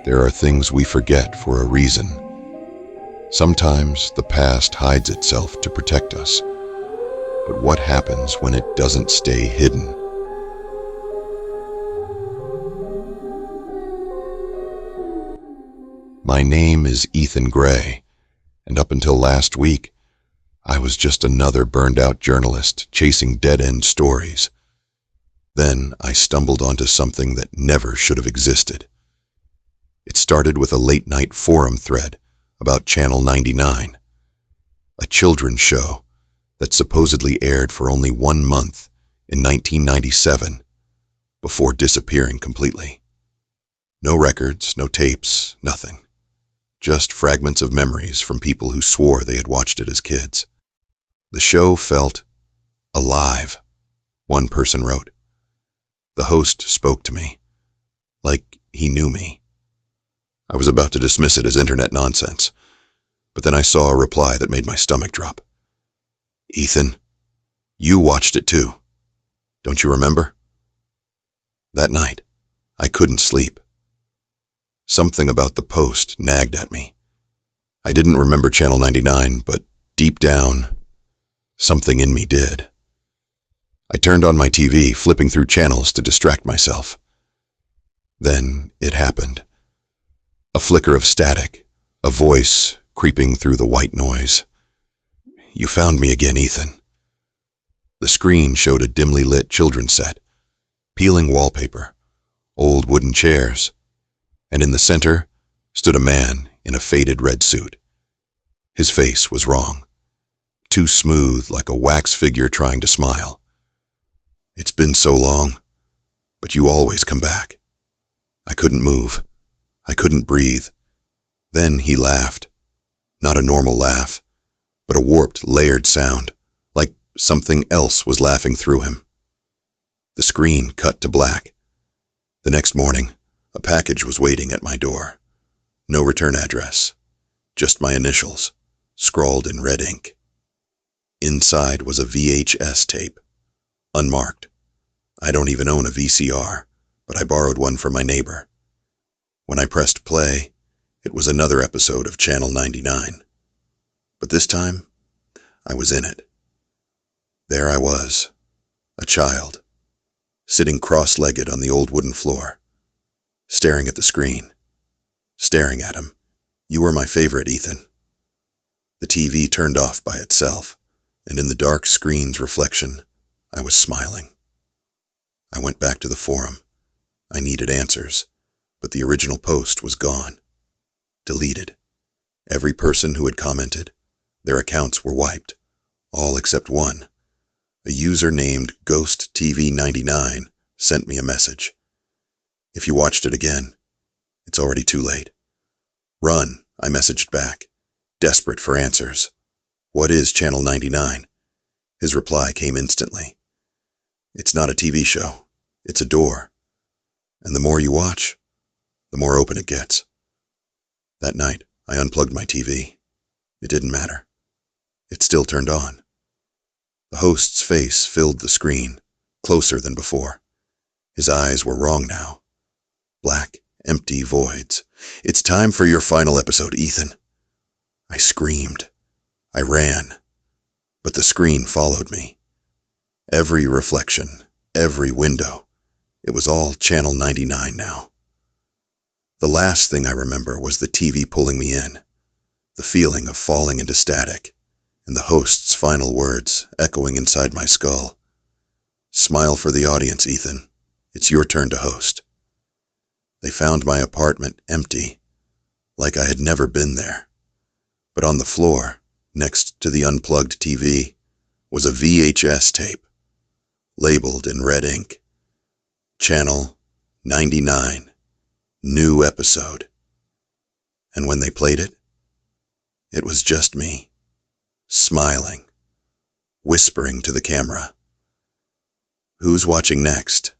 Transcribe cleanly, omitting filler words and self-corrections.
There are things we forget for a reason. Sometimes the past hides itself to protect us. But what happens when it doesn't stay hidden? My name is Ethan Gray, and up until last week, I was just another burned-out journalist chasing dead-end stories. Then I stumbled onto something that never should have existed. It started with a late-night forum thread about Channel 99, a children's show that supposedly aired for only 1 month in 1997 before disappearing completely. No records, no tapes, nothing. Just fragments of memories from people who swore they had watched it as kids. The show felt alive, one person wrote. The host spoke to me, like he knew me. I was about to dismiss it as internet nonsense, but then I saw a reply that made my stomach drop. Ethan, you watched it too. Don't you remember? That night, I couldn't sleep. Something about the post nagged at me. I didn't remember Channel 99, but deep down, something in me did. I turned on my TV, flipping through channels to distract myself. Then it happened. A flicker of static, a voice creeping through the white noise. You found me again, Ethan. The screen showed a dimly lit children's set, peeling wallpaper, old wooden chairs, and in the center stood a man in a faded red suit. His face was wrong, too smooth like a wax figure trying to smile. It's been so long, but you always come back. I couldn't move. I couldn't breathe. Then he laughed. Not a normal laugh, but a warped, layered sound, like something else was laughing through him. The screen cut to black. The next morning, a package was waiting at my door. No return address, just my initials, scrawled in red ink. Inside was a VHS tape, unmarked. I don't even own a VCR, but I borrowed one from my neighbor. When I pressed play, it was another episode of Channel 99. But this time, I was in it. There I was, a child, sitting cross-legged on the old wooden floor, staring at the screen, staring at him. You were my favorite, Ethan. The TV turned off by itself, and in the dark screen's reflection, I was smiling. I went back to the forum. I needed answers, but the original post was gone. Deleted. Every person who had commented, their accounts were wiped, all except one. A user named GhostTV99 sent me a message. If you watched it again, it's already too late. Run, I messaged back, desperate for answers. What is Channel 99? His reply came instantly. It's not a TV show. It's a door. And the more you watch, the more open it gets. That night, I unplugged my TV. It didn't matter. It still turned on. The host's face filled the screen, closer than before. His eyes were wrong now. Black, empty voids. It's time for your final episode, Ethan. I screamed. I ran. But the screen followed me. Every reflection, every window. It was all Channel 99 now. The last thing I remember was the TV pulling me in, the feeling of falling into static, and the host's final words echoing inside my skull. Smile for the audience, Ethan. It's your turn to host. They found my apartment empty, like I had never been there. But on the floor, next to the unplugged TV, was a VHS tape, labeled in red ink. Channel 99, new episode. And when they played it, it was just me, smiling, whispering to the camera. Who's watching next?